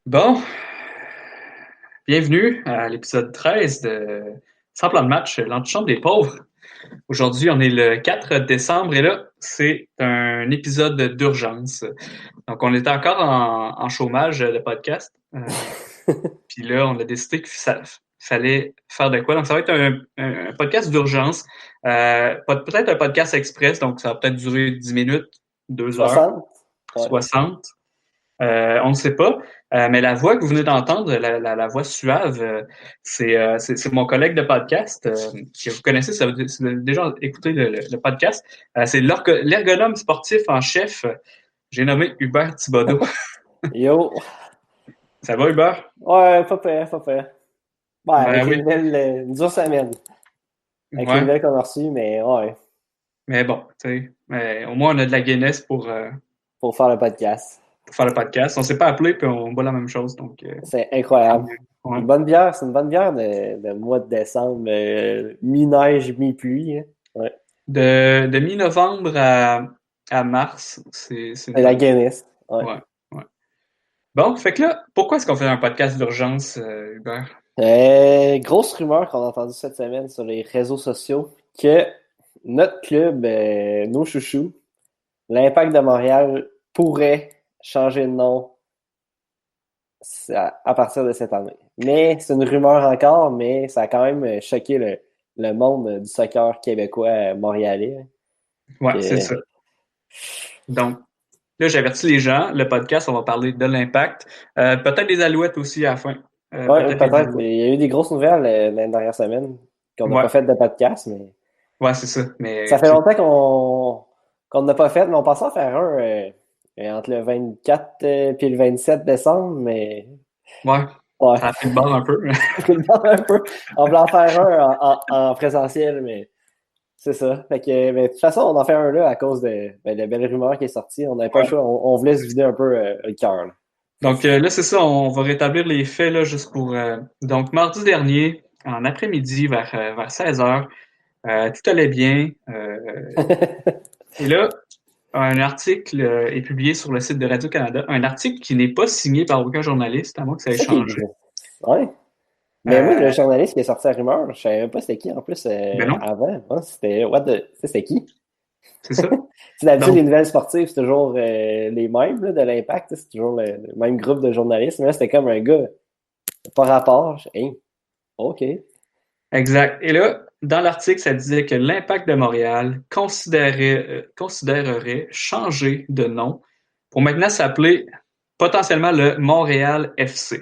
Bon, bienvenue à l'épisode 13 de Sans plan de match, l'antichambre des pauvres. Aujourd'hui, on est le 4 décembre et là, c'est un épisode d'urgence. Donc, on est encore en chômage de podcast. Puis là, on a décidé qu'il fallait faire de quoi. Donc, ça va être un podcast d'urgence. Peut-être un podcast express, donc ça va peut-être durer 10 minutes, 2 heures, 60? Ouais. 60. On ne sait pas, mais la voix que vous venez d'entendre, la voix suave, c'est mon collègue de podcast que vous connaissez, si vous avez déjà écouté le podcast. C'est l'ergonome sportif en chef. J'ai nommé Hubert Thibodeau. Yo. Ça va, Hubert? Ouais, pas pire, pas pire. Ouais, Ben avec oui. une dure semaine. Avec les Ouais. nouvelles qu'on a reçues, mais ouais, Mais bon, tu sais, au moins on a de la Guinness pour faire le podcast. pour faire le podcast. On s'est pas appelé puis on boit la même chose, donc C'est tant incroyable. mieux. Ouais. Une bonne bière, c'est une bonne bière de mois de décembre, mi-neige, mi-pluie. Hein. Ouais. De mi-novembre à mars, c'est une C'est la bonne. Guinness. Ouais. Ouais. Ouais. Bon, fait que là, pourquoi est-ce qu'on fait un podcast d'urgence, Hubert? Grosse rumeur qu'on a entendue cette semaine sur les réseaux sociaux que notre club, nos chouchous, l'Impact de Montréal, pourrait changer de nom à partir de cette année. Mais c'est une rumeur encore, mais ça a quand même choqué le monde du soccer québécois montréalais. Ouais, c'est Que, ça. Donc, là, j'avertis les gens, le podcast, on va parler de l'impact. Peut-être des Alouettes aussi à la fin. ouais, Peut-être les peut-être. Alouettes. Il y a eu des grosses nouvelles l'année dernière semaine qu'on n'a Ouais, pas fait de podcast, mais ouais, c'est ça. ça Mais, fait longtemps qu'on n'a pas fait, mais on pensait en faire un entre le 24 et le 27 décembre, mais ouais, ouais, ça a pris le bord un peu. un peu. On voulait en faire un en présentiel, mais c'est ça. Fait que, mais de toute façon, on en fait un là à cause de belles rumeurs qui est sortie. On n'avait pas le Ouais. choix. On voulait se vider un peu le cœur. Là. Donc, là, c'est ça, on va rétablir les faits, là, juste pour... donc, mardi dernier, en après-midi, vers 16 heures, tout allait bien. Et là, un article est publié sur le site de Radio-Canada, un article qui n'est pas signé par aucun journaliste, à moins que ça ait C'est ça qui est changé. gros. Ouais. Mais moi, le Euh, journaliste qui a sorti la rumeur, je savais même pas c'était qui en plus ben non, avant. Hein, c'était qui? c'est ça. C'est d'habitude, Donc, les nouvelles sportives, c'est toujours les mêmes là, de l'Impact. C'est toujours le même groupe de journalistes. Mais là, c'était comme un gars, pas rapport. Hey, OK. exact. Et là, dans l'article, ça disait que l'Impact de Montréal considérerait changer de nom pour maintenant s'appeler potentiellement le Montréal FC.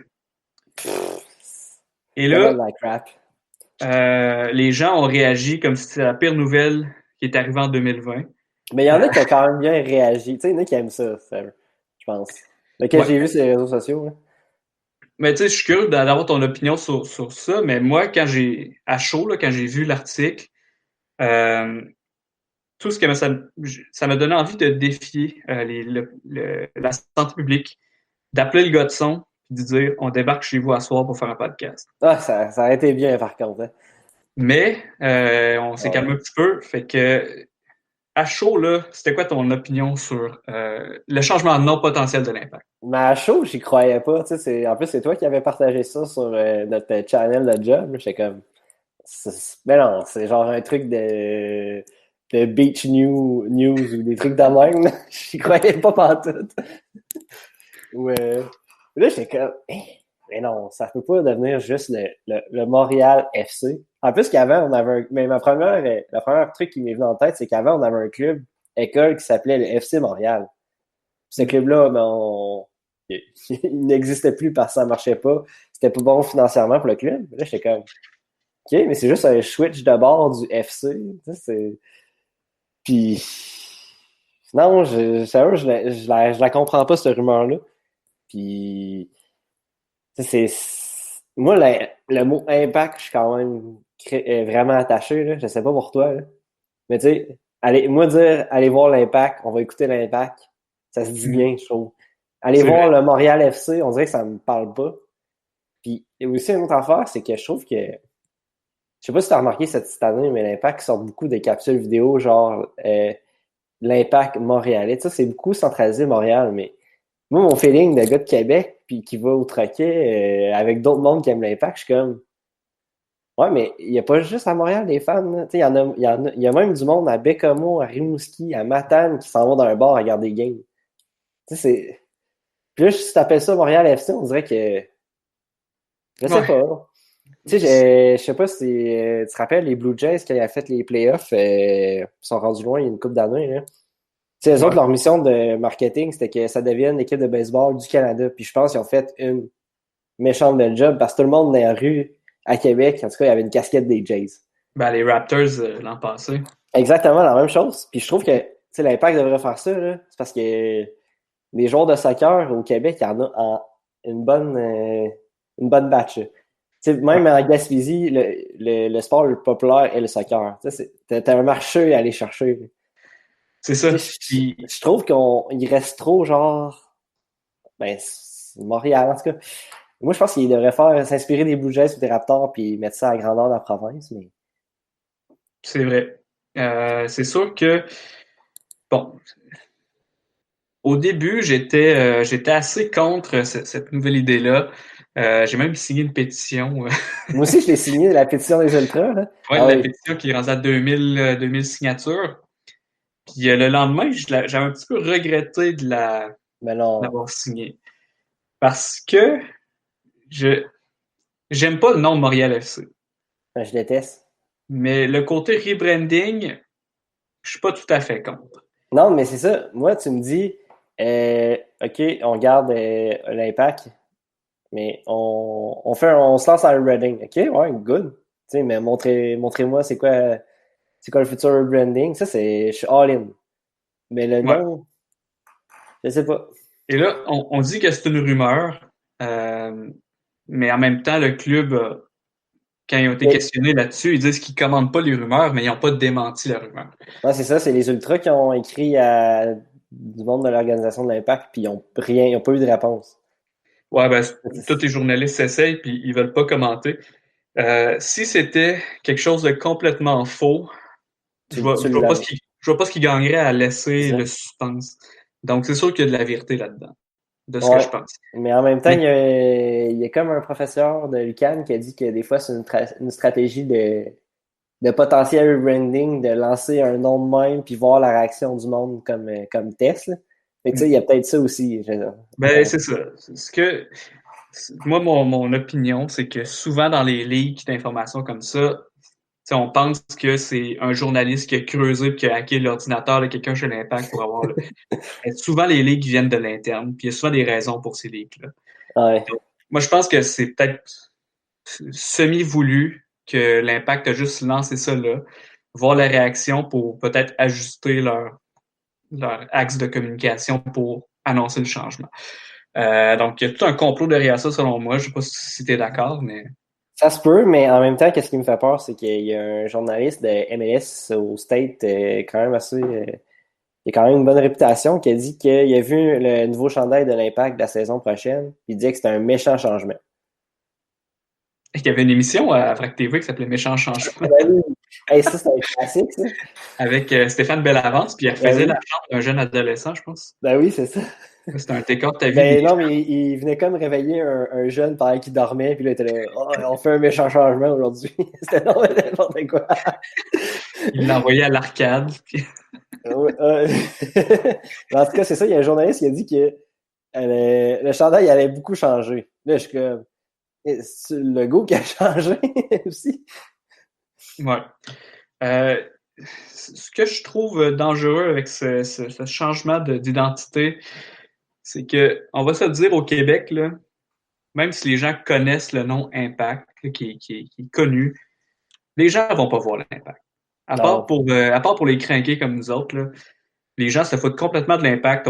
Et Tellement là, de la crap. les gens ont réagi comme si c'était la pire nouvelle qui est arrivée en 2020. Mais il y en a qui ont quand même bien réagi. Tu sais, il y en a qui aiment ça, je pense. Lequel Ouais. j'ai vu sur les réseaux sociaux. Là. Mais tu sais, je suis curieux d'avoir ton opinion sur ça, mais moi, à chaud, là, quand j'ai vu l'article, euh, tout ce que ça m'a donné envie de défier la santé publique, d'appeler le gars de son, puis de dire on débarque chez vous à soir pour faire un podcast. Ah, ça a été bien par contre. Hein. Mais on s'est calmé Ouais. un petit peu, fait que à chaud, là, c'était quoi ton opinion sur le changement de nom potentiel de l'impact? Mais à chaud, j'y croyais pas. Tu sais, en plus, c'est toi qui avais partagé ça sur notre channel de job. J'étais comme. Mais non, c'est genre un truc de Beach News ou des trucs de même. Là. J'y croyais pas pantoute. Ouais. Là, j'étais comme. Mais non, ça peut pas devenir juste le Montréal FC. En plus qu'avant, on avait mais la première truc qui m'est venu en tête, c'est qu'avant, on avait un club école qui s'appelait le FC Montréal. Puis ce club-là, il n'existait plus parce que ça marchait pas. C'était pas bon financièrement pour le club. Là, j'étais comme, OK, mais c'est juste un switch de bord du FC. Puis, non, sérieux, je la comprends pas, cette rumeur-là. Puis, moi, le mot impact, je suis quand même vraiment attaché. Là. Je sais pas pour toi. Là. Mais tu sais, allez voir l'impact, on va écouter l'impact. Ça se dit Mhm. bien, je trouve. Allez C'est vrai. voir le Montréal FC, on dirait que ça me parle pas. Puis, et aussi, une autre affaire, c'est que je trouve que, je sais pas si tu as remarqué cette année, mais l'impact sort beaucoup des capsules vidéo, genre l'impact montréalais. Tu sais, c'est beaucoup centralisé Montréal, mais moi, mon feeling de gars de Québec, puis qui va au Troquet avec d'autres mondes qui aiment l'Impact, je suis comme. Ouais, mais il n'y a pas juste à Montréal des fans. Là. Il y a même du monde à Bécomo, à Rimouski, à Matane qui s'en vont dans un bar à regarder des games. Tu sais, c'est. Puis là, si tu appelles ça Montréal FC, on dirait que. Je sais pas. Tu sais, je sais pas si tu te rappelles les Blue Jays qui avaient fait les playoffs, ils sont rendus loin il y a une couple d'années. Là. Tu sais, les autres, leur mission de marketing, c'était que ça devienne l'équipe de baseball du Canada. Puis je pense qu'ils ont fait une méchante belle job parce que tout le monde dans la rue à Québec, en tout cas, il y avait une casquette des Jays. Ben, les Raptors l'an passé. Exactement la même chose. Puis je trouve que l'Impact devrait faire ça. Là. C'est parce que les joueurs de soccer au Québec, il y en a une bonne batch. Même en Gaspésie, le sport le populaire est le soccer. T'as un marché à aller chercher. C'est ça. Je trouve qu'il reste trop genre. Ben, Montréal, en tout cas. Moi, je pense qu'il devrait s'inspirer des Blue Jays ou des Raptors puis mettre ça à la grandeur de la province. Mais... C'est vrai. C'est sûr que, bon, au début, j'étais assez contre cette nouvelle idée-là. J'ai même signé une pétition. Moi aussi, je l'ai signé, la pétition des Ultras. Là. La pétition qui est rendue à 2000 signatures. Puis le lendemain, j'avais un petit peu regretté de l'avoir signée. Parce que j'aime pas le nom de Montréal FC. Je déteste. Mais le côté rebranding, je suis pas tout à fait contre. Non, mais c'est ça. Moi, tu me dis, OK, on garde l'Impact, mais on se lance dans le rebranding. OK, ouais, good. Tu sais, mais montrez-moi c'est quoi le futur rebranding. Ça, je suis all-in. Mais le nom, je sais pas. Et là, on dit que c'est une rumeur, mais en même temps, le club, quand ils ont été questionnés là-dessus, ils disent qu'ils commandent pas les rumeurs, mais ils n'ont pas démenti la rumeur. Ouais, c'est ça, c'est les Ultras qui ont écrit à du monde de l'organisation de l'Impact, puis ils n'ont pas eu de réponse. Ouais, ben, tous les journalistes s'essayent, puis ils veulent pas commenter. Si c'était quelque chose de complètement faux, je vois pas ce qui gagnerait à laisser le suspense. Donc, c'est sûr qu'il y a de la vérité là-dedans, de ce que je pense. Mais en même temps, il y a comme un professeur de l'UQAM qui a dit que des fois, c'est une stratégie de potentiel rebranding, de lancer un nom de même puis voir la réaction du monde comme test. Là. Fait que, tu sais, il y a peut-être ça aussi. Ben, c'est ça. Moi, mon opinion, c'est que souvent dans les leaks d'informations comme ça, on pense que c'est un journaliste qui a creusé et qui a hacké l'ordinateur de quelqu'un chez l'Impact pour avoir souvent, les leaks viennent de l'interne, puis il y a souvent des raisons pour ces leaks-là. Ouais. Donc, moi, je pense que c'est peut-être semi-voulu que l'Impact a juste lancé ça là, voir la réaction pour peut-être ajuster leur axe de communication pour annoncer le changement. Donc, il y a tout un complot derrière ça, selon moi. Je ne sais pas si tu es d'accord, mais... Ça se peut, mais en même temps, qu'est-ce qui me fait peur, c'est qu'il y a un journaliste de MLS au State quand même assez... il a quand même une bonne réputation, qui a dit qu'il a vu le nouveau chandail de l'Impact de la saison prochaine. Il disait que c'était un méchant changement. Il y avait une émission à Vrac TV qui s'appelait Méchant Changement. Hey, ça, c'est un classique, ça. Avec Stéphane Bellavance, puis il refaisait la chambre d'un jeune adolescent, je pense. Ben oui, c'est ça. C'était un décor de ta vie. Ben non, mais il venait comme réveiller un jeune pendant qu'il dormait, puis là, il était là, on fait un méchant changement aujourd'hui. C'était n'importe quoi. Il l'a envoyé à l'arcade. Puis... en tout cas, c'est ça, il y a un journaliste qui a dit que le chandail allait beaucoup changer. Là, je suis comme, c'est le go qui a changé aussi. Ouais. Ce que je trouve dangereux avec ce changement d'identité, c'est que, on va se le dire au Québec, là, même si les gens connaissent le nom Impact, là, qui est connu, les gens ne vont pas voir l'Impact. À part pour les crinqués comme nous autres, là, les gens se foutent complètement de l'Impact.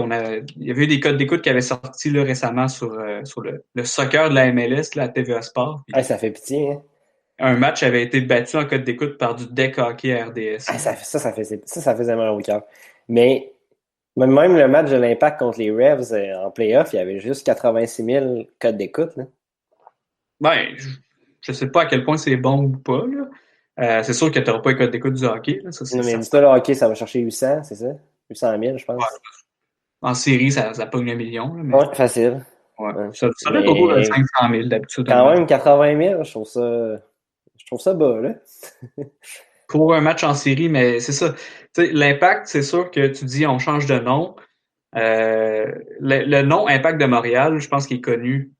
Il y avait eu des codes d'écoute qui avaient sorti là, récemment sur le soccer de la MLS, la TVA Sport. Puis, ça fait pitié, hein? Un match avait été battu en code d'écoute par du deck hockey à RDS. Ça faisait mal au cœur. Mais même le match de l'Impact contre les Revs en playoff, il y avait juste 86 000 codes d'écoute. Là. Ben, je sais pas à quel point c'est bon ou pas. Là. C'est sûr que tu n'auras pas les codes d'écoute du hockey. Là. Ça, non, mais dis-toi, le hockey, ça va chercher 800, c'est ça? 800 000, je pense. Ouais. En série, ça pogne 1 million. Là, mais... Ouais, facile. Ouais. Hein. Ça fait autour de Mais 500 000 d'habitude. quand même, 80 000, je trouve ça bas, là. Pour un match en série, mais c'est ça. Tu sais, l'Impact, c'est sûr que tu dis on change de nom. Le nom Impact de Montréal, je pense qu'il est connu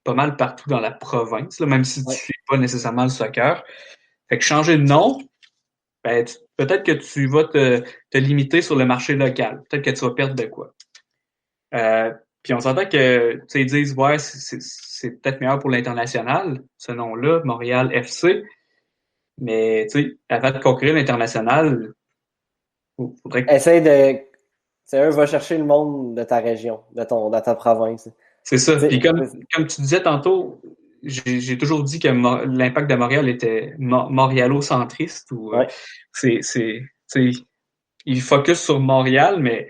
pas mal partout dans la province, là, même si tu ne Ouais. suis pas nécessairement le soccer. Fait que changer de nom, ben, peut-être que tu vas te limiter sur le marché local. Peut-être que tu vas perdre de quoi. Puis on s'entend que, tu sais, ils disent, ouais, c'est peut-être meilleur pour l'international, ce nom-là, Montréal FC. Mais, tu sais, avant de conquérir l'international, faudrait que, Essaye de. C'est eux, va chercher le monde de ta région, de ta province. c'est ça. Tu Puis sais, comme tu disais tantôt, j'ai toujours dit que l'impact de Montréal était montréalocentriste ou, ouais. tu sais, il focus sur Montréal, mais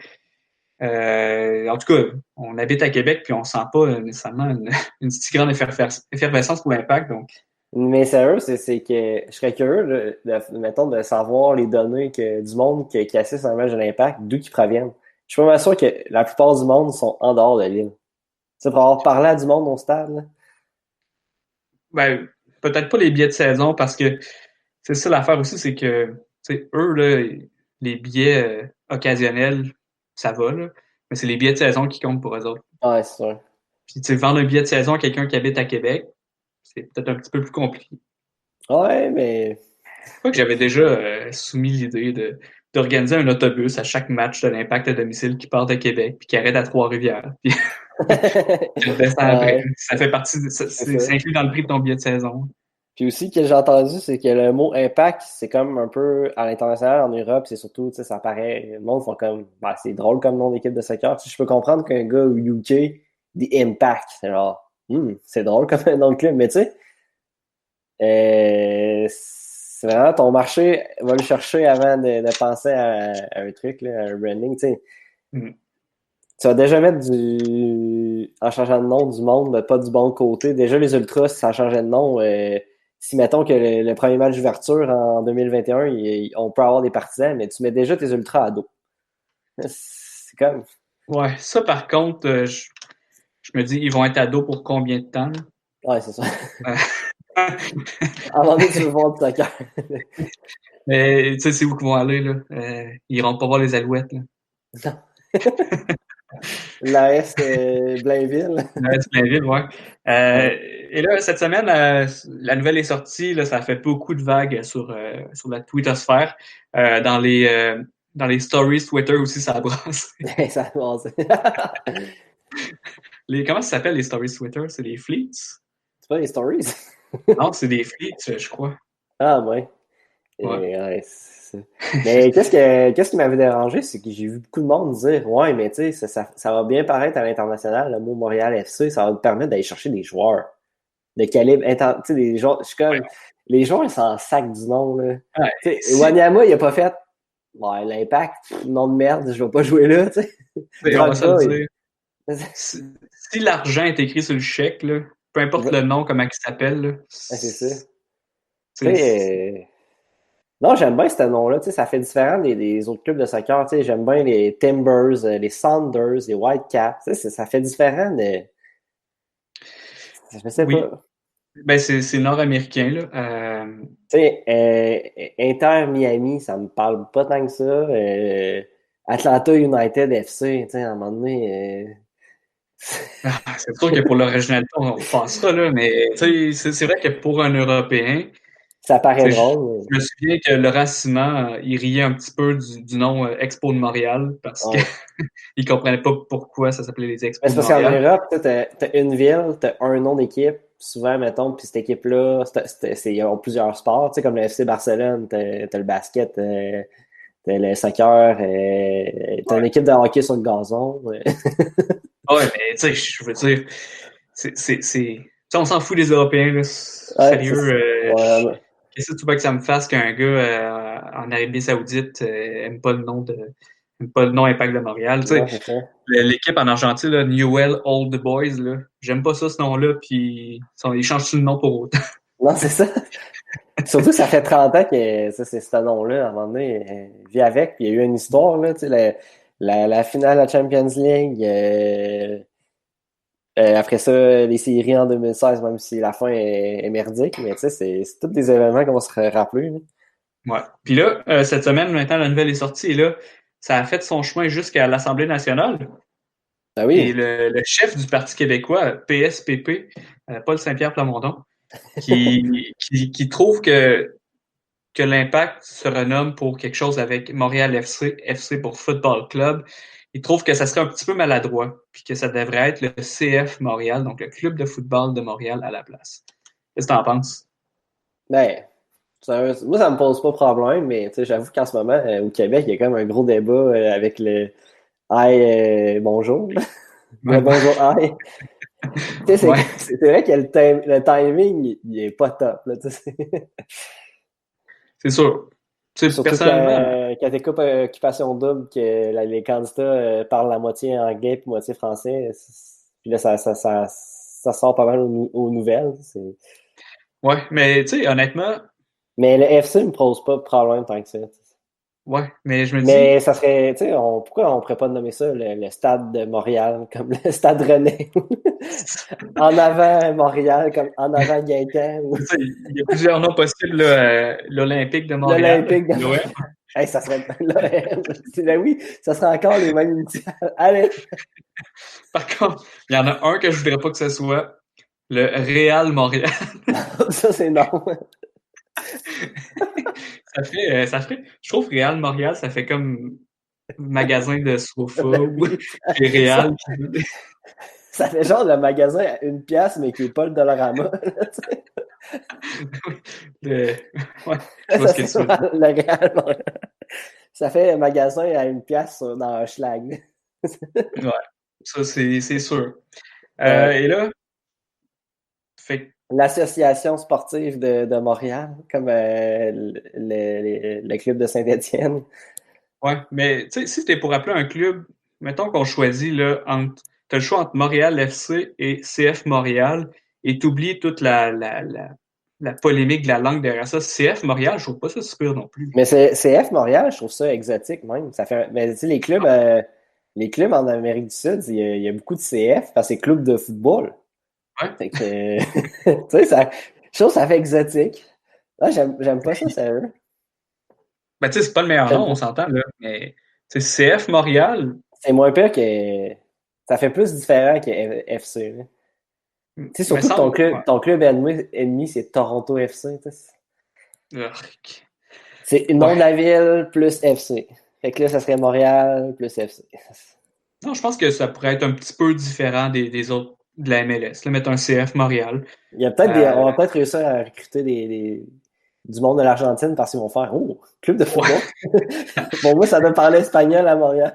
en tout cas, on habite à Québec puis on sent pas nécessairement une si grande effervescence pour l'impact. Donc, Mais sérieux, c'est que je serais curieux, mettons, de savoir les données du monde qui assiste à un match de l'Impact, d'où ils proviennent. Je suis pas mal sûr que la plupart du monde sont en dehors de l'île. Tu sais, pour avoir parlé à du monde au stade, là. ben, peut-être pas les billets de saison parce que c'est ça l'affaire aussi, c'est que eux, là, les billets occasionnels, ça va, là, mais c'est les billets de saison qui comptent pour eux autres. Ouais, c'est sûr. Puis vendre un billet de saison à quelqu'un qui habite à Québec, c'est peut-être un petit peu plus compliqué. Ouais, mais. Je crois que j'avais déjà soumis l'idée d'organiser un autobus à chaque match de l'Impact à domicile qui part de Québec puis qui arrête à Trois-Rivières. Puis je redescends après. Ouais, Ça fait partie c'est ça. c'est inclus dans le prix de ton billet de saison. Puis aussi, que j'ai entendu, c'est que le mot impact, c'est comme un peu à l'international, en Europe, c'est surtout, tu sais, ça paraît, le monde font comme, bah, c'est drôle comme nom d'équipe de soccer. Tu sais, je peux comprendre qu'un gars au UK dit impact, c'est genre, c'est drôle comme nom de club, mais tu sais, c'est vraiment ton marché va le chercher avant de penser à un truc, là, à un branding, tu sais. Mm. Tu vas déjà mettre en changeant de nom du monde, mais pas du bon côté. Déjà, les Ultras, si ça changeait de nom, si mettons que le premier match d'ouverture en 2021, on peut avoir des partisans, mais tu mets déjà tes Ultras à dos. C'est comme. Ouais, ça par contre, je me dis, ils vont être ados pour combien de temps? Ouais, c'est ça. Euh, À un moment donné, tu veux voir du soccer. Mais tu sais, c'est où qu'ils vont aller, là? Ils iront pas voir les Alouettes, là. Non. L'AS Blainville. Ouais, du Blainville, ouais. Ouais. Et là, cette semaine, la nouvelle est sortie, là, ça a fait beaucoup de vagues sur la Twittosphère. Dans les stories Twitter aussi, ça a brassé. Ça a commencé. Comment ça s'appelle les stories Twitter? C'est les fleets? C'est pas les stories? Non, c'est des fleets, je crois. Ah, ouais. Ouais. Ouais, mais qu'est-ce qui m'avait dérangé, c'est que j'ai vu beaucoup de monde dire ouais, mais tu sais, ça va bien paraître à l'international, le mot Montréal FC, ça va te permettre d'aller chercher des joueurs de calibre tu sais, des joueurs, je suis comme les joueurs ils s'en sacent du nom là. Ouais, Tu sais, Wanyama, il a pas fait ouais, l'impact, nom de merde, je vais pas jouer là, tu sais. on va se le Drogba, dire. Si l'argent est écrit sur le chèque, là, peu importe le nom, comment il s'appelle, là, c'est ça. Tu c'est- sais, non, j'aime bien ce nom-là. Tu sais, ça fait différent des autres clubs de soccer. Tu sais, j'aime bien les Timbers, les Sounders, les Whitecaps. Tu sais, ça fait différent de. Je sais oui. pas. Ben, c'est nord-américain, là. Tu sais, Inter Miami, ça me parle pas tant que ça. Atlanta United FC, tu sais, à un moment donné. C'est sûr que pour l'originalité, on passera, là, mais tu sais, c'est vrai que pour un Européen, Ça paraît tu sais, drôle. je me souviens que Laurent Simon, il riait un petit peu du nom Expo de Montréal parce que Ouais. il comprenait pas pourquoi ça s'appelait les Mais Expos c'est de parce qu'en Montréal. Europe, t'as une ville, t'as un nom d'équipe, souvent, mettons, puis cette équipe-là, ils ont plusieurs sports, tu sais, comme le FC Barcelone, t'as le basket, t'as le soccer, t'as une équipe de hockey sur le gazon. Ouais, mais tu sais, je veux dire, tu sais, on s'en fout des Européens, là. Ouais, Sérieux, ouais, qu'est-ce que tu veux que ça me fasse qu'un gars en Arabie Saoudite aime pas le nom Impact de Montréal? Tu sais, non, c'est ça. l'équipe en Argentine, là, Newell Old Boys, là, j'aime pas ça ce nom-là, puis ils changent tout le nom pour autant. Non, c'est ça. Surtout que ça fait 30 ans que ça, c'est ce nom-là, à un moment donné, vit avec, puis il y a eu une histoire, là, tu sais, la finale de la Champions League, Après ça, les séries en 2016, même si la fin est merdique, mais tu sais, c'est tous des événements qu'on va se rappeler. Là. Ouais. Puis là, cette semaine, maintenant, la nouvelle est sortie et là, ça a fait son chemin jusqu'à l'Assemblée nationale. Ah Et oui, le chef du Parti québécois, PSPP, Paul Saint-Pierre Plamondon, qui trouve que l'Impact se renomme pour quelque chose avec Montréal FC, FC pour Football Club. Il trouve que ça serait un petit peu maladroit, puis que ça devrait être le CF Montréal, donc le Club de football de Montréal à la place. Qu'est-ce que t'en penses? ben, moi, ça me pose pas de problème, mais tu sais, j'avoue qu'en ce moment, au Québec, il y a quand même un gros débat avec le Hi, bonjour. Le Ouais, bonjour Hi. Tu sais, ouais, c'est vrai que le timing, il est pas top, là, tu sais. c'est sûr. Tu sais, Surtout personnellement, quand t'écoutes Occupation Double, que les candidats parlent la moitié anglais puis moitié français, puis là, ça sort pas mal aux nouvelles. ouais, mais tu sais, honnêtement, Mais le FC me pose pas de problème tant que ça. ouais, mais je me dis, Mais ça serait, tu sais, pourquoi on pourrait pas nommer ça le stade de Montréal, comme le stade René? En avant Montréal, comme en avant Gaétan, ou c'est ça, il y a plusieurs noms possibles, là, l'Olympique de Montréal, l'Olympique de l'OM. Montréal. Hey, ça serait l'OM. Ben oui, ça serait encore les mêmes initiales. Allez! Par contre, il y en a un que je voudrais pas que ce soit, le Real Montréal. Ça, c'est non. Je trouve Real Montréal, ça fait comme magasin de sofa Ben ou oui, les ça, Real. ça fait genre le magasin à 1 pièce, mais qui est pas le Dollarama. Le... Ouais, je vois Ça, ce que c'est tu veux dire. le Real Montréal. Ça fait un magasin à 1 pièce dans un schlag. Ouais, ça, c'est sûr. Ouais. Et là, fait L'Association sportive de Montréal, comme le club de Saint-Étienne. ouais, mais tu sais, si t'es pour appeler un club, mettons qu'on choisit là, t'as le choix entre Montréal FC et CF Montréal, et t'oublies toute la polémique de la langue derrière ça. CF Montréal, je trouve pas ça super non plus. Mais CF Montréal, je trouve ça exotique même. Mais tu sais, les clubs en Amérique du Sud, il y a beaucoup de CF parce que c'est club de football. Ouais. Fait que, tu sais, je trouve que ça fait exotique. Ah, j'aime pas ça, sérieux. Ben, tu sais, c'est pas le meilleur J'aime nom, pas. on s'entend, là. Mais, tu sais, CF Montréal, C'est moins pire que. Ça fait plus différent que FC. Là. Tu sais, me surtout que semble. Ouais. ton club ennemi c'est Toronto FC. Tu sais. Urgh. C'est nom de Ouais. la ville plus FC. Fait que là, ça serait Montréal plus FC. Non, je pense que ça pourrait être un petit peu différent des autres de la MLS. Là, mettre un CF Montréal. Il y a peut-être Euh, on va peut-être réussir à recruter du monde de l'Argentine parce qu'ils vont faire Oh, club de ouais. football. Bon, moi, ça doit parler espagnol à Montréal.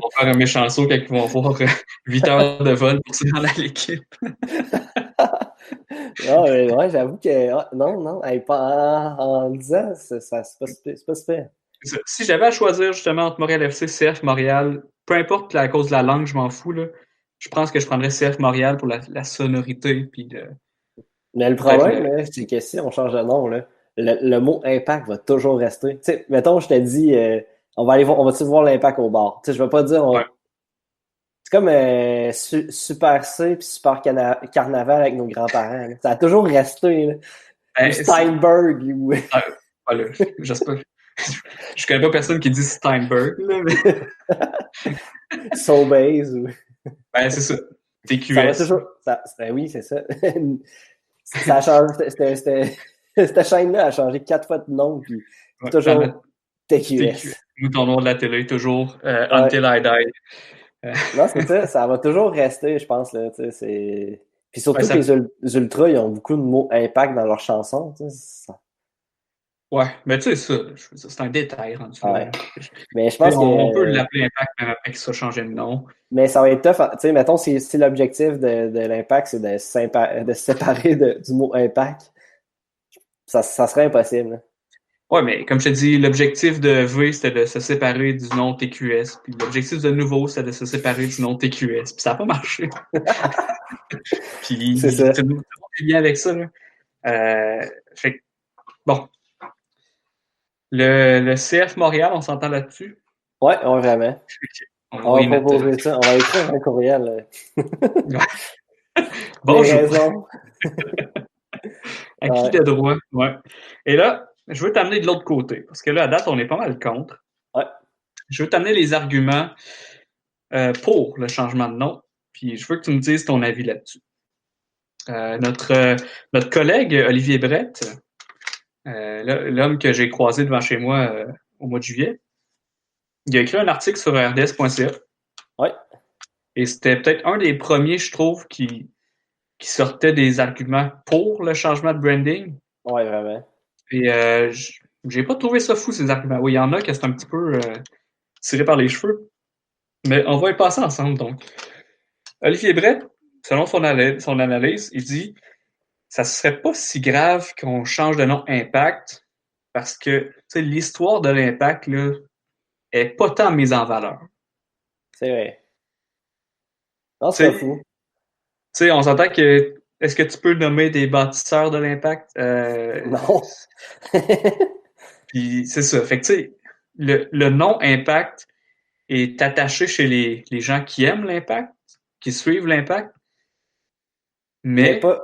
On va faire un méchant saut quand ils vont voir 8 heures de vol pour se rendre à l'équipe. Ah, ouais, j'avoue que non, hey, pas en 10 ans, c'est pas super. Si j'avais à choisir justement entre Montréal FC, CF Montréal, peu importe la cause de la langue, je m'en fous, là. Je pense que je prendrais CF Montréal pour la sonorité, puis Mais le peut-être problème, là, c'est que si on change de nom, là, le mot impact va toujours rester. Tu sais, mettons, je te dis, on va-tu voir l'impact au bar? Tu sais, je vais pas dire, ouais. c'est comme Super C puis Super Carnaval avec nos grands-parents. Là. Ça a toujours resté. Là. Ou Ben, Steinberg. Ou... ah, voilà, j'espère. Je connais pas personne qui dit Steinberg, là, mais Sobeys. Ou... ben, c'est ça. Ça va TQS. toujours. Ben oui, c'est ça. Ça a changé. Cette chaîne-là a changé 4 fois de nom. Puis c'est Ouais, toujours TQS. TQS. Nous, ton nom de la télé, toujours Ouais. Until I Die. Euh, Non, c'est ça. Ça va toujours rester, je pense. Là, tu sais, c'est... Puis ouais, surtout que les Ultras, ils ont beaucoup de mots impact dans leurs chansons. Tu sais, ouais, mais tu sais, ça, je veux dire, c'est un détail rendu là. Ouais. Mais je Tu sais, pense on peut que. l'appeler Impact même après qu'il soit changé de nom. Mais ça va être tough. Tu sais, mettons, si l'objectif de l'impact, c'est de se séparer du mot impact, ça serait impossible. Là. Ouais, mais comme je te dis, l'objectif de V, c'était de se séparer du nom TQS. Puis l'objectif de Nouveau, c'était de se séparer du nom TQS. Puis ça n'a pas marché. C'est Puis ça. tout le monde est bien avec ça. Là. Fait que, bon, le CF Montréal, on s'entend là-dessus. Ouais, vraiment. On On va va y mettre. proposer ça. On va écrire un courriel. Ouais. Bonjour. raisons. À qui de droit? Ouais. Et là, je veux t'amener de l'autre côté, parce que là, à date, on est pas mal contre. Ouais. Je veux t'amener les arguments pour le changement de nom, puis je veux que tu me dises ton avis là-dessus. Notre collègue Olivier Brett, l'homme que j'ai croisé devant chez moi au mois de juillet, il a écrit un article sur rds.ca. Ouais. Et c'était peut-être un des premiers, je trouve, qui sortait des arguments pour le changement de branding. Ouais, vraiment. Et j'ai pas trouvé ça fou, ces arguments. Oui, il y en a qui sont un petit peu tirés par les cheveux. Mais on va y passer ensemble, donc. Olivier Brett, selon son analyse, il dit ça serait pas si grave qu'on change de nom Impact parce que l'histoire de l'Impact là, est pas tant mise en valeur. C'est vrai. Non, c'est pas Tu fou. sais, on s'entend que est-ce que tu peux nommer des bâtisseurs de l'Impact? Non. Puis c'est ça. Fait que tu sais, le nom Impact est attaché chez les gens qui aiment l'Impact, qui suivent l'Impact, Mais mais pas.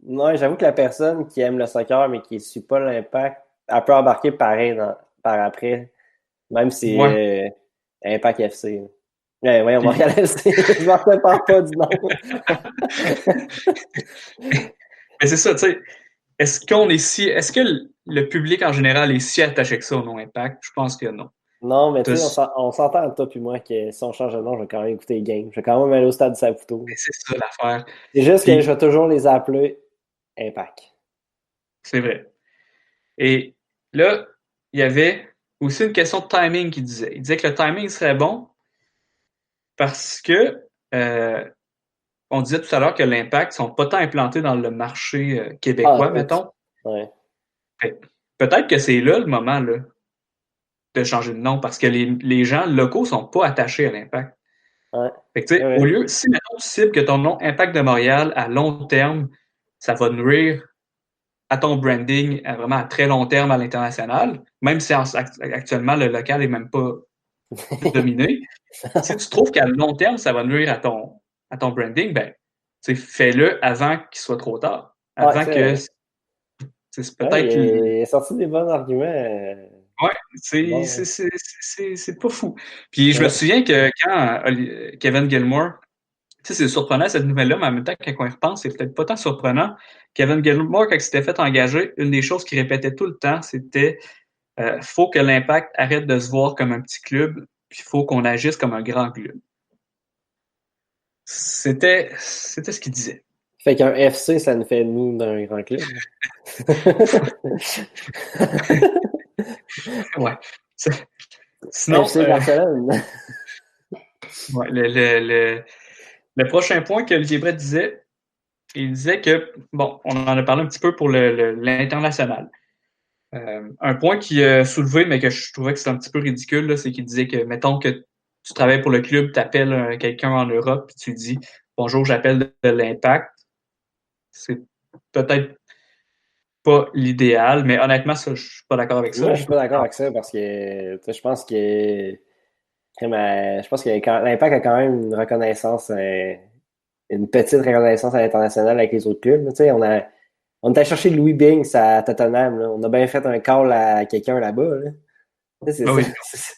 Non, j'avoue que la personne qui aime le soccer mais qui ne suit pas l'Impact, elle peut embarquer pareil par après, même si ouais. Impact FC. Ouais, voyons, Puis, Montréal FC. Je m'en prépare pas du nom. mais c'est ça, tu sais. Est-ce que le public en général est si attaché que ça au nom Impact? Je pense que non. Non, mais tu sais, Mais on s'entend toi puis moi que si on change de nom, je vais quand même écouter les games. Je vais quand même aller au stade de Saputo. c'est ça l'affaire. C'est juste que je Puis, vais toujours les appeler Impact. c'est vrai. Et là, il y avait aussi une question de timing qu'il disait. Il disait que le timing serait bon parce que euh, on disait tout à l'heure que l'Impact sont pas tant implantés dans le marché Ah, québécois, tout. mettons. Ouais. Fait que peut-être que c'est là le moment là, de changer de nom parce que les gens locaux sont pas attachés à l'Impact. Ouais. Fait que, tu sais, au Ouais. lieu, si maintenant tu cibles que ton nom Impact de Montréal, à long terme, ça va nuire à ton branding vraiment à très long terme à l'international, même si actuellement le local est même pas dominé. Si tu trouves qu'à long terme, ça va nuire à ton branding, ben, fais-le avant qu'il soit trop tard. Ouais, Avant c'est que vrai. c'est Ouais, peut-être. il a sorti des bons arguments. Ouais, c'est Bon, c'est- ouais. c'est- c'est- c'est pas fou. Puis je me Ouais. souviens que quand Kevin Gilmore, tu sais, c'est surprenant cette nouvelle-là, mais en même temps, quand on y repense, c'est peut-être pas tant surprenant. Kevin Gilmore, quand il s'était fait engager, une des choses qu'il répétait tout le temps, c'était faut que l'Impact arrête de se voir comme un petit club, puis il faut qu'on agisse comme un grand club. C'était ce qu'il disait. Fait qu'un FC, ça nous fait nous d'un grand club. Ouais. Sinon, FC Barcelone. ouais, le prochain point que Olivier Brett disait, il disait que, bon, on en a parlé un petit peu pour l'international. Un point qui a soulevé, mais que je trouvais que c'était un petit peu ridicule, là, c'est qu'il disait que, mettons que tu travailles pour le club, tu appelles quelqu'un en Europe, puis tu dis bonjour, j'appelle de l'Impact. C'est peut-être pas l'idéal, mais honnêtement, ça, je suis pas d'accord avec ça. Moi, je suis pas d'accord avec ça parce que tu sais, je pense que l'Impact a quand même une reconnaissance, une petite reconnaissance à l'international avec les autres clubs. Tu sais, on est allé chercher Louis Binks à Tottenham. Là. On a bien fait un call à quelqu'un là-bas. Là. Tu sais, Ben oui, c'est-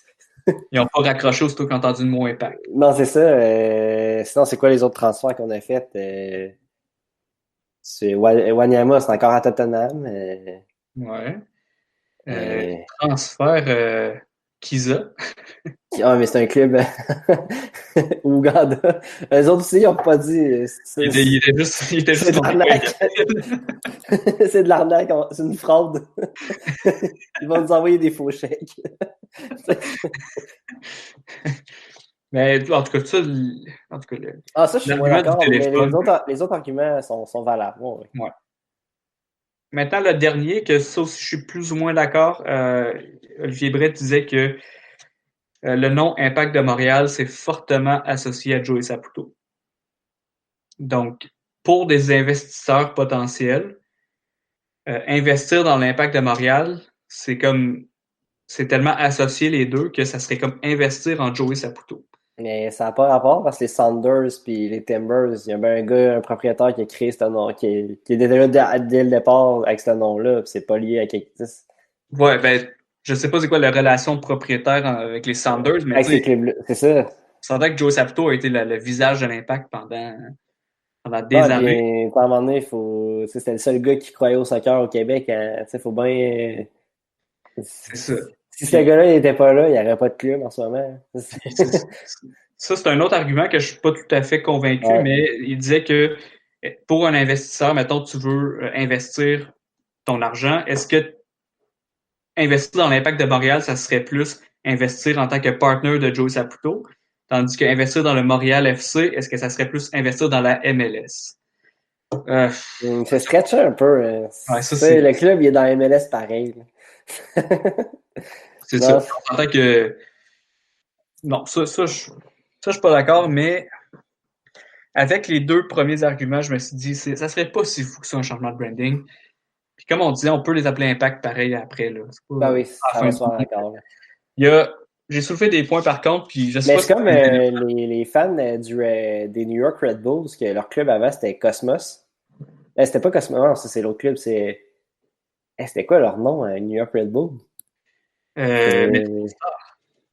ils n'ont pas raccroché aussitôt qu'ils ont entendu le mot Impact. Non, c'est ça. Sinon, c'est quoi les autres transferts qu'on a fait? Wanyama, c'est encore à Tottenham. Ouais. Euh, Transfert Kiza. Ah, mais c'est un club Ouganda. Eux autres aussi, ils n'ont pas dit. Il était C'est juste de tombé pas l'arnaque. C'est de l'arnaque. C'est une fraude. Ils vont nous envoyer des faux chèques. Mais en tout cas, en tout cas, Ah, ça, je suis moins l'argument du d'accord, mais téléphone. les autres arguments sont valables. Ouais, ouais. Ouais. Maintenant, le dernier, que ça aussi, je suis plus ou moins d'accord. Olivier Brett disait que le nom Impact de Montréal, c'est fortement associé à Joey Saputo. Donc, pour des investisseurs potentiels, investir dans l'Impact de Montréal, c'est tellement associé les deux que ça serait comme investir en Joey Saputo. Mais ça n'a pas rapport parce que les Sounders puis les Timbers, il y a bien un propriétaire qui a créé ce nom, qui est déjà là dès le départ avec ce nom-là, puis c'est pas lié à quelque chose. Ouais, ben, je sais pas c'est quoi la relation de propriétaire avec les Sounders, mais Avec tu ces sais, clubs-là, c'est ça. on s'entend que Joe Saputo a été le visage de l'Impact pendant Ouais, des puis années. à un moment donné, tu sais, c'était le seul gars qui croyait au soccer au Québec. Hein, tu sais, faut bien. C'est ça. Si ce Puis, gars-là n'était pas là, il n'y aurait pas de club en ce moment. ça, c'est un autre argument que je suis pas tout à fait convaincu, Ouais. mais il disait que pour un investisseur, mettons, tu veux investir ton argent, est-ce que investir dans l'Impact de Montréal, ça serait plus investir en tant que partner de Joe Saputo, tandis qu'investir dans le Montréal FC, est-ce que ça serait plus investir dans la MLS? Euh, C'est stretché un peu. ouais, ça, Le club, il est dans MLS pareil. c'est ça. Non, On s'entend que, non, ça, je suis pas d'accord, mais avec les deux premiers arguments, je me suis dit, ça serait pas si fou que ça, un changement de branding. Puis comme on disait, on peut les appeler Impact pareil après, là. C'est pas ben oui, à la ça fin va du se faire monde. encore. Il y a, j'ai soulevé des points par contre, puis je sais Mais pas c'est si comme tu les fans des New York Red Bulls, que leur club avant, c'était Cosmos. C'était pas Cosmos, non, ça c'est l'autre club, c'était quoi leur nom, New York Red Bull? mais C'était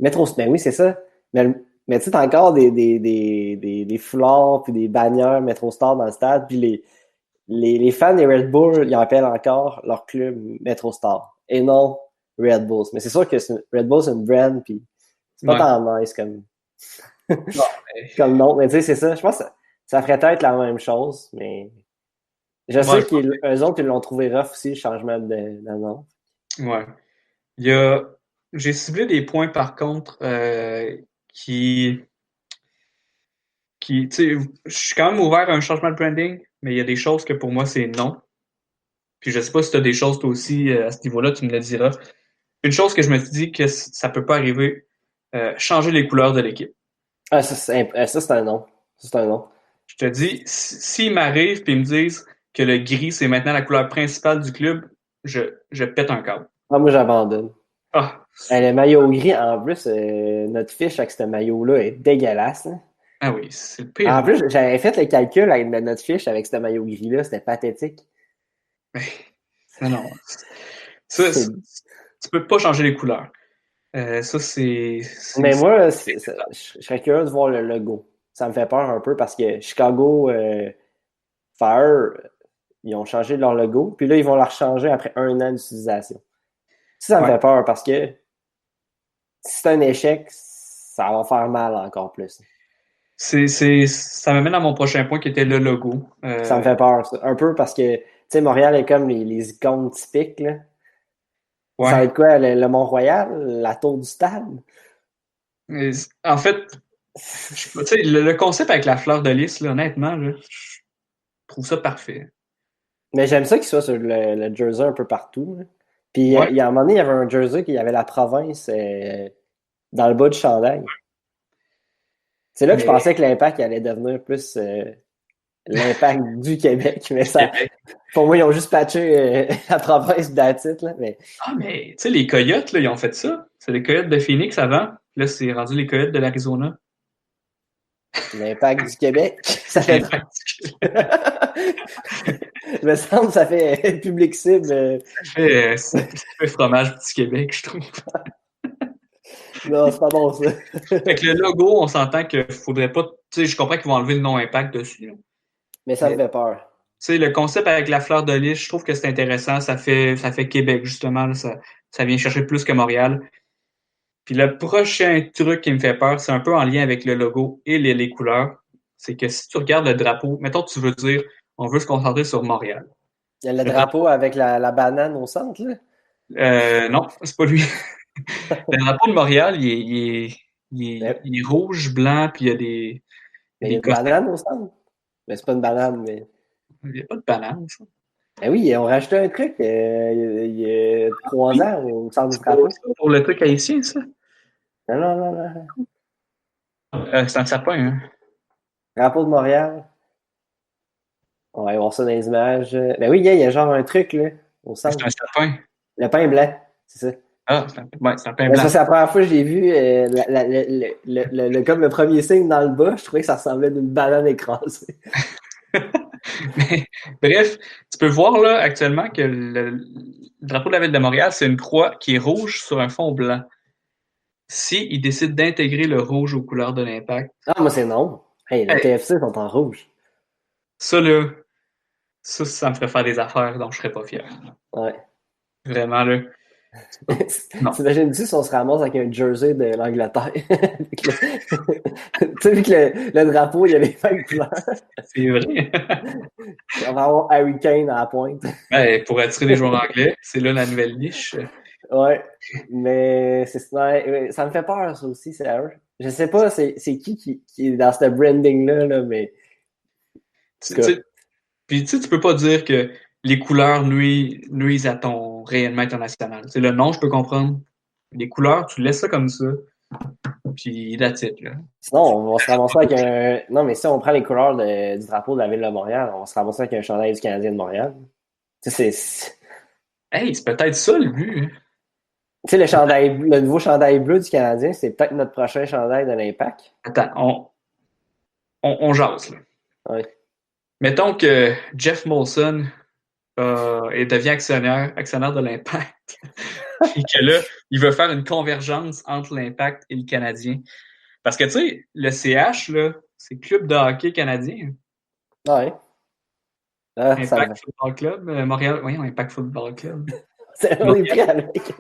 Metro, ben oui, c'est ça. Mais tu sais, t'as encore des foulards puis des bannières Metro Star dans le stade, puis les fans des Red Bull, ils appellent encore leur club Metro Star et non Red Bulls. Mais c'est sûr que Red Bull, c'est une brand, puis c'est pas ouais. tant nice comme, Bon, mais- comme nom. Mais tu sais, c'est ça. Je pense que ça ferait peut-être la même chose, mais je moi, sais qu'eux autres, ils l'ont trouvé rough aussi, le changement de nom. ouais. Il y a, j'ai ciblé des points par contre qui, tu sais, je suis quand même ouvert à un changement de branding, mais il y a des choses que pour moi c'est non. Puis je sais pas si tu as des choses toi aussi à ce niveau-là, tu me le diras. Une chose que je me suis dit que ça peut pas arriver, changer les couleurs de l'équipe. Ah, ça, c'est un nom. Ça, c'est un nom. Je te dis, s'ils m'arrivent et ils me disent que le gris c'est maintenant la couleur principale du club, je pète un câble. Ah, moi, j'abandonne. Ah, Le maillot gris, en plus, notre fiche avec ce maillot-là est dégueulasse. Hein. ah oui, c'est le pire. En plus, j'avais fait le calcul avec notre fiche avec ce maillot gris-là, c'était pathétique. Non, non. Ça, C'est... tu peux pas changer les couleurs. Ça, Mais moi, c'est je serais curieux de voir le logo. Ça me fait peur un peu parce que Chicago Fire, ils ont changé leur logo, puis là, ils vont la rechanger après 1 an d'utilisation. Ça me ouais. fait peur parce que si c'est un échec, ça va faire mal encore plus. Ça m'amène à mon prochain point qui était le logo. Ça me fait peur, ça. Un peu parce que, tu sais, Montréal est comme les icônes typiques, là. Ça va Ouais. être quoi, le Mont-Royal, la tour du stade? En fait, tu sais, le concept avec la fleur de lys, là, honnêtement, là, je trouve ça parfait. Mais j'aime ça qu'il soit sur le jersey un peu partout, là. Puis, Ouais. il y a un moment donné, il y avait un jersey qui avait la province dans le bas du chandail. C'est là que je Mais pensais que l'Impact allait devenir plus l'Impact du Québec. Mais du ça, Québec. pour moi, ils ont juste patché la province d'Atit, là. Mais Ah, mais tu sais, les Coyotes, là, ils ont fait ça. C'est les Coyotes de Phoenix avant. Là, c'est rendu les Coyotes de l'Arizona. l'Impact du Québec, ça fait... L'impact du Québec. Il me semble que ça fait public cible. Ça fait fromage petit Québec, je trouve. Non, c'est pas bon, ça. Fait que le logo, on s'entend qu'il faudrait pas. Tu sais, je comprends qu'ils vont enlever le nom Impact dessus. Là. Mais ça me Mais tu fait peur. sais, le concept avec la fleur de lys, je trouve que c'est intéressant. Ça fait Québec, justement. Là, ça vient chercher plus que Montréal. Puis le prochain truc qui me fait peur, c'est un peu en lien avec le logo et les couleurs. C'est que si tu regardes le drapeau, mettons tu veux dire on veut se concentrer sur Montréal. Il y a le Le drapeau drapeau, avec la banane au centre, là. non, c'est pas lui. Le drapeau de Montréal, Mais, il est rouge, blanc, puis il y a mais il y a des une cossins. banane au centre. Mais c'est pas une banane, mais. Il n'y a pas de banane, ça. Ben oui, ils ont rajouté un truc il y a 3 ans au centre du C'est pas drapeau. ça pour le truc haïtien, ça. Non, non, non, non. C'est un sapin, hein. Drapeau de Montréal. On va voir ça dans les images. Ben oui, il y a genre un truc, là, au C'est centre. un sapin. Le pain blanc, c'est ça. Ah, c'est un pain Mais ça, blanc. c'est la première fois que j'ai vu comme le premier signe dans le bas, je trouvais que ça ressemblait d'une banane écrasée. Mais, bref, tu peux voir là actuellement que le drapeau de la ville de Montréal, c'est une croix qui est rouge sur un fond blanc. Si ils décident d'intégrer le rouge aux couleurs de l'Impact, Ah, moi, c'est non. Hey, le hey, TFC sont en rouge. ça là, ça me ferait faire des affaires dont je serais pas fier. Ouais. Vraiment là, non. T'imagines-tu si on se ramasse avec un jersey de l'Angleterre? Tu sais, vu que le drapeau, il y avait pas de couleur. C'est vrai. On va avoir Harry Kane à la pointe. Ouais, pour attirer des joueurs anglais, c'est là la nouvelle niche. Ouais. Mais ouais, ça me fait peur, ça aussi, c'est eux. Je sais pas c'est qui est dans ce branding-là, là, mais en tout cas, Puis tu peux pas dire que les couleurs nuisent à ton rayonnement international. C'est le nom, je peux comprendre. Les couleurs, tu laisses ça comme ça, puis that's it, là. sinon, on va se ramasser avec un. Non, mais si on prend les couleurs du drapeau de la ville de Montréal, on va se ramasser avec un chandail du Canadien de Montréal. Tu sais, Hey, c'est peut-être ça le but, hein. Tu sais, le nouveau chandail bleu du Canadien, c'est peut-être notre prochain chandail de l'Impact. Attends, on jase, là. Ouais. Mettons que Jeff Molson et devient actionnaire de l'Impact, et que là, il veut faire une convergence entre l'Impact et le Canadien. Parce que, tu sais, le CH, là, c'est Club de hockey canadien. Ouais. Ah, ça Impact va. Football Club, Montréal, oui, Impact Football Club. On est pris Montréal. avec.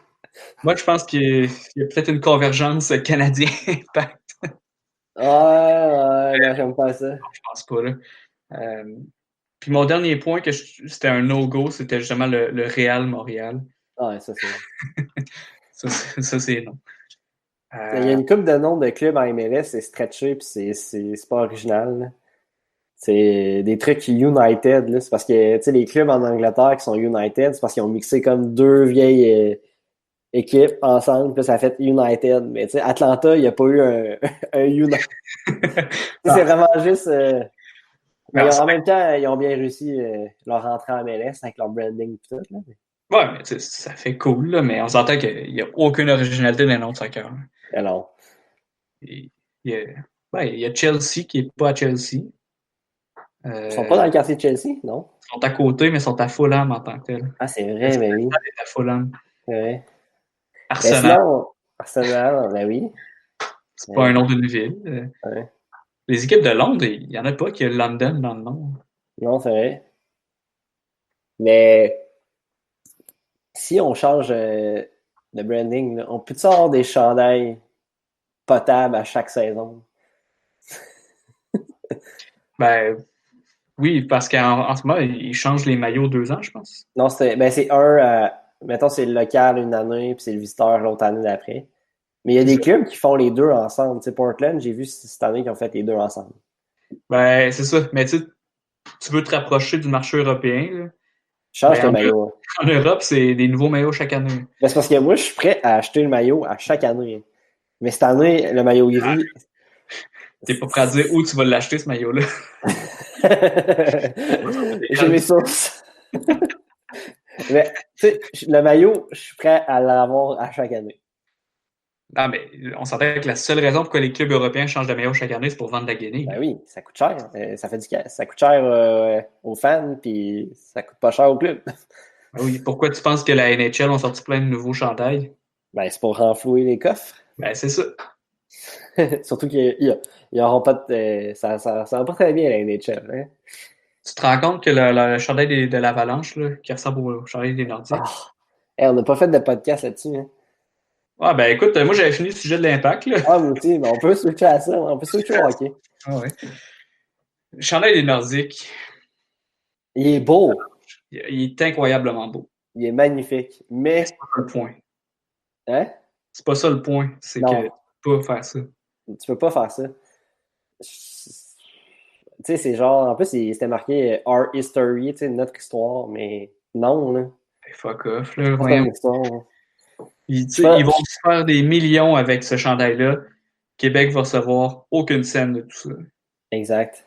Moi, je pense qu'il y a peut-être une convergence canadien-Impact. Ouais, ouais, non, j'aime pas ça. Je pense pas, là. Euh, Puis mon dernier point, c'était un no-go, c'était justement le Real Montréal. Ouais, ça, c'est. Ça, c'est non. Il y a Euh, une couple de noms de clubs en MLS, c'est stretché, puis c'est pas original, là. C'est des trucs United, là. C'est parce que, tu sais, les clubs en Angleterre qui sont United, c'est parce qu'ils ont mixé comme deux vieilles équipes ensemble, puis ça a fait United. Mais, tu sais, Atlanta, il n'y a pas eu un United. C'est non, vraiment juste. Mais non, en même temps, ils ont bien réussi leur rentrée en MLS avec leur branding et tout. Là. ouais, mais tu sais, ça fait cool, là, mais on s'entend qu'il n'y a aucune originalité dans les noms de soccer. Alors, Il, il y a, il y a Chelsea qui n'est pas à Chelsea. ils sont pas dans Euh, le quartier de Chelsea, non? Ils sont à côté, mais ils sont à Fulham en tant que tel. Ah, c'est Le vrai, mais oui. stade est à Fulham. C'est vrai. Mais Arsenal, sinon, Arsenal, ben oui. c'est pas un Euh, nom d'une ville. ouais. Les équipes de Londres, il n'y en a pas qui a London dans le nom. Non, c'est vrai. Mais si on change de branding, là, on peut-tu avoir des chandails potables à chaque saison? Ben oui, parce qu'en ce moment, ils changent les maillots 2 ans, je pense. Non, c'est mettons, c'est le local une année, puis c'est le visiteur l'autre année d'après. Mais il y a C'est des ça. clubs qui font les deux ensemble. Tu sais, Portland, j'ai vu cette année qu'ils ont fait les deux ensemble. Ben, c'est ça. Mais tu veux te rapprocher du marché européen, là. Change Ben, tes maillots. en Europe, c'est des nouveaux maillots chaque année. Ben, c'est parce que moi, je suis prêt à acheter le maillot à chaque année. Mais cette année, le maillot gris. T'es pas prêt à dire où tu vas l'acheter, ce maillot-là. J'ai mes sources. Mais, tu sais, le maillot, je suis prêt à l'avoir à chaque année. Non, mais on s'entend que la seule raison pourquoi les clubs européens changent de maillot chaque année, c'est pour vendre la guinée, là. Ben oui, ça coûte cher. Ça fait du cash. Ça coûte cher aux fans, puis ça coûte pas cher au club. Ben oui, pourquoi tu penses que la NHL ont sorti plein de nouveaux chandails? Ben, c'est pour renflouer les coffres. Ben, c'est ça. Surtout qu'ils n'auront pas ça va pas très bien, la NHL. Hein? Tu te rends compte que le chandail de l'Avalanche, là, qui ressemble au chandail des Ah. Nordiques? Hey, on n'a pas fait de podcast là-dessus. Hein? Ah, ben écoute, moi j'avais fini le sujet de l'impact, là. Ah, moi aussi, mais on peut switcher à ça. On peut switcher au hockey. Ah ouais. Le chandail des Nordiques, Il est beau. il est incroyablement beau. Il est magnifique. Mais, C'est pas ça le point. hein? C'est pas ça le point. C'est que Non, tu peux pas faire ça. tu peux pas faire ça. Tu sais, c'est genre, en plus, c'était marqué Our History, tu sais, notre histoire, mais non, là. Hey, fuck off, là, C'est pas voyons. une histoire. Tu sais, ils vont se faire des millions avec ce chandail-là. Québec va recevoir aucune scène de tout ça. Exact.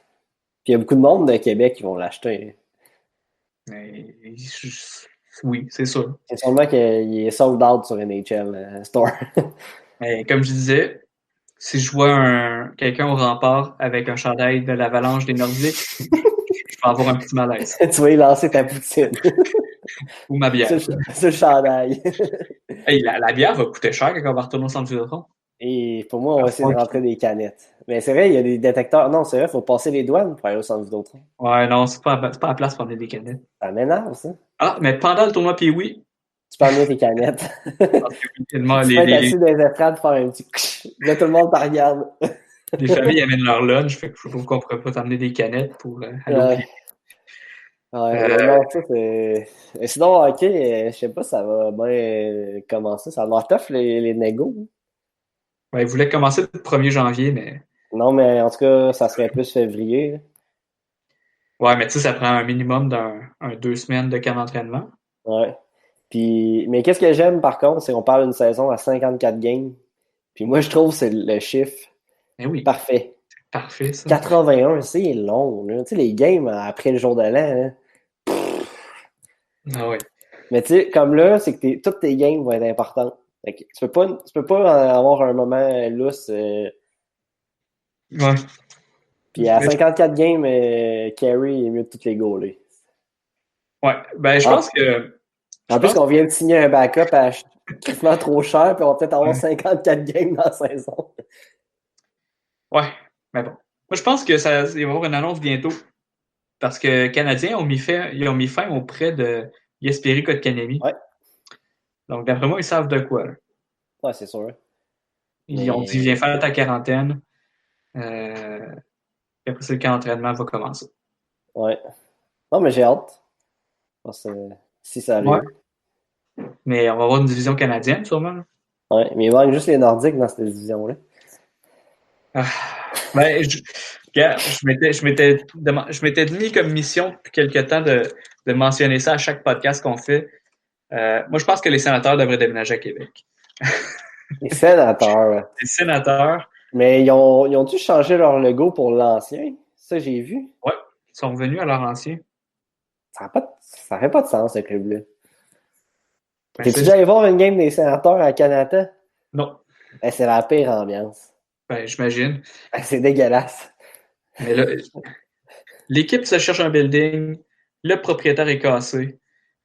Puis il y a beaucoup de monde de Québec qui vont l'acheter. Mais Oui, c'est sûr. C'est sûrement qu'il est sold out sur NHL Store. Mais comme je disais, si je vois quelqu'un au rempart avec un chandail de l'Avalanche des Nordiques, je vais avoir un petit malaise. Tu vas y lancer ta poutine. Ou ma bière. Sur le chandail. Hey, la bière va coûter cher quand on va retourner au centre Vidéotron. Et pour moi, on va essayer de rentrer des canettes. Mais c'est vrai, il y a des détecteurs. Non, c'est vrai, il faut passer les douanes pour aller au centre Vidéotron. Ouais, non, c'est pas la place pour emmener des canettes. Ça m'énerve, ça. Ah, mais pendant le tournoi Pee-Wee, Tu peux emmener tes canettes. parce que Tu peux être assis dans les estrades, faire un petit... Là, tout le monde te regarde. les familles amènent leur lunch, fait que je trouve qu'on pourrait pas t'emmener des canettes pour aller au pied. Ouais, non, ça, c'est... Sinon, OK, je sais pas, ça va bien commencer. Ça va avoir tough, les négos. Ouais, ils voulaient commencer le 1er janvier, mais... Non, mais en tout cas, ça serait plus février. Ouais, mais tu sais, ça prend un minimum d'un 2 semaines de camp d'entraînement. Ouais. Puis, mais qu'est-ce que j'aime, par contre, c'est qu'on parle d'une saison à 54 games. Puis moi, je trouve que c'est le chiffre Eh oui, parfait. parfait, ça. 81, c'est long, là. Tu sais, les games après le jour de l'an, hein. Ah ouais. Mais tu sais, comme là, c'est que toutes tes games vont être importantes. Fait que tu peux pas avoir un moment lousse. Ouais. Puis à Mais 54 games, Carey est mieux de toutes les goalés. ouais, ben je En, pense que... Je en plus pense qu'on vient de signer un backup à quasiment trop cher, puis on va peut-être avoir ouais. 54 games dans la saison. Ouais, mais bon. Moi, je pense que il va y avoir une annonce bientôt. Parce que les Canadiens ils ont mis fin au prêt de Jesperi Kotkaniemi. Ouais, Donc, d'après moi, ils savent de quoi, là. ouais, c'est sûr. Ils ont dit, viens Mais faire ta quarantaine. Puis après, c'est le camp d'entraînement va commencer. ouais. Non, mais j'ai hâte. Parce que si ça Ouais. arrive. Mais on va avoir une division canadienne, sûrement, là. Ouais, mais il manque juste les Nordiques dans cette division-là. Ah. Ben, regarde, je m'étais mis comme mission depuis quelque temps de mentionner ça à chaque podcast qu'on fait. Moi, je pense que les sénateurs devraient déménager à Québec. Les sénateurs. Les sénateurs, Mais ils ont dû changer leur logo pour l'ancien. Ça, j'ai vu. ouais, ils sont revenus à leur ancien. Ça fait pas de sens, ce club-là. Ben, T'es-tu déjà allé voir une game des sénateurs à Canada? non, C'est la pire ambiance. ben, j'imagine. C'est dégueulasse. Mais là, l'équipe se cherche un building, le propriétaire est cassé,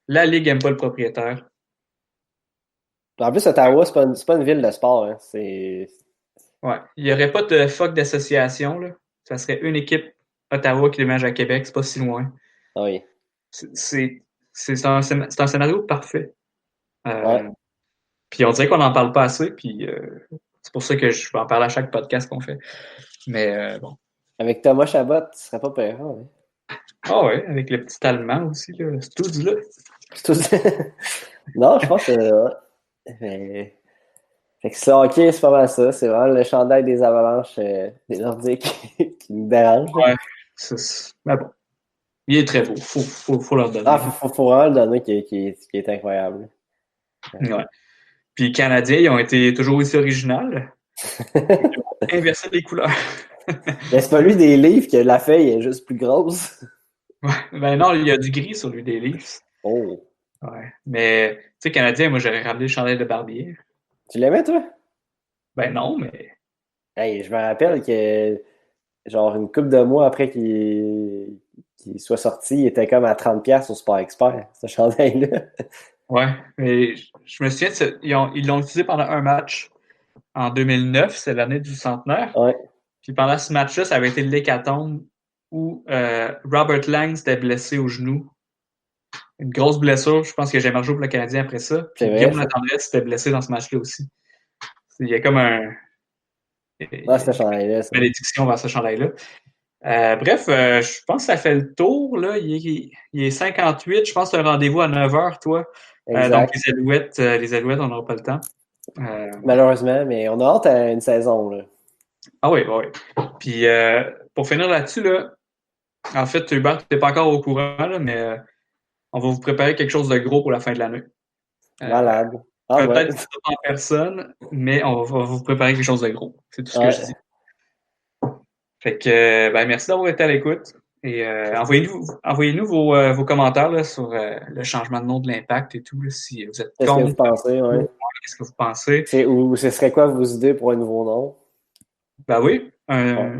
la Ligue n'aime pas le propriétaire. En plus, Ottawa, c'est pas une ville de sport. Hein. Ouais. Il n'y aurait pas de fuck d'association, là. Ça serait une équipe Ottawa qui déménage à Québec, c'est pas si loin. Ah oui. C'est c'est un scénario parfait. Ouais. Puis on dirait qu'on n'en parle pas assez, puis c'est pour ça que je vais en parler à chaque podcast qu'on fait. Mais bon. Avec Thomas Chabot, ce serait pas pire. Hein. Ah ouais, avec le petit Allemand aussi, là, c'est tout dit là. Non, je pense que. Ouais. Fait que ça, ok, c'est pas mal ça. C'est vraiment le chandail des avalanches des Nordiques qui nous dérange. Ouais. Mais bon. Il est très beau. Faut leur donner. Ah, faut vraiment le donner qui est incroyable. Ouais. Puis les Canadiens, ils ont été toujours aussi originaux. Ils ont inversé les couleurs. Mais c'est pas lui des livres que la feuille est juste plus grosse. Ouais. Ben non, il y a du gris sur lui des Leafs. Oh. Ouais. Mais, tu sais, Canadien, moi, j'aurais ramené le chandail de Barbier. Tu l'aimais, toi? Ben non, mais. Hey, je me rappelle que, genre, une couple de mois après qu'il soit sorti, il était comme à 30$ au Sport Expert, ce chandail-là. Ouais. Mais je me souviens, ils l'ont utilisé pendant un match en 2009, c'est l'année du centenaire. Ouais. Puis pendant ce match-là, ça avait été l'hécatombe où Robert Lang s'était blessé au genou. Une grosse blessure. Je pense que j'ai marché pour le Canadien après ça. Puis C'est vrai, Guillaume ça. Latendresse s'était blessé dans ce match-là aussi. Il y a comme un. Ah, ce chandail-là, ça. Malédiction vers ce chandail-là. Bref, je pense que ça fait le tour. Là. Il est 58. Je pense que tu as un rendez-vous à 9h, toi. Donc, Exact. les Alouettes, on n'aura pas le temps. Malheureusement, mais on a hâte à une saison, là. Ah oui, oui. Puis, pour finir là-dessus, là, en fait, Hubert, tu n'es pas encore au courant, là, mais on va vous préparer quelque chose de gros pour la fin de l'année. Malade. Ah, ouais. Peut-être pas en personne, mais on va vous préparer quelque chose de gros. C'est tout ce que Ouais. je dis. Fait que, ben, merci d'avoir été à l'écoute. Et envoyez-nous vos commentaires là, sur le changement de nom de l'Impact et tout, là, si vous êtes Qu'est-ce que vous contre, pensez, ouais? qu'est-ce que vous pensez. Ou ce serait quoi vos idées pour un nouveau nom? Ben oui, Ouais.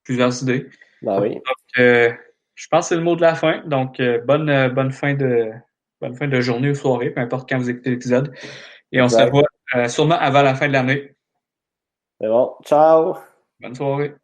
plusieurs idées. Ben oui. Je pense que c'est le mot de la fin. Donc, bonne fin de journée ou soirée, peu importe quand vous écoutez l'épisode. Et on se Exact. revoit sûrement avant la fin de l'année. C'est bon. Ciao! Bonne soirée.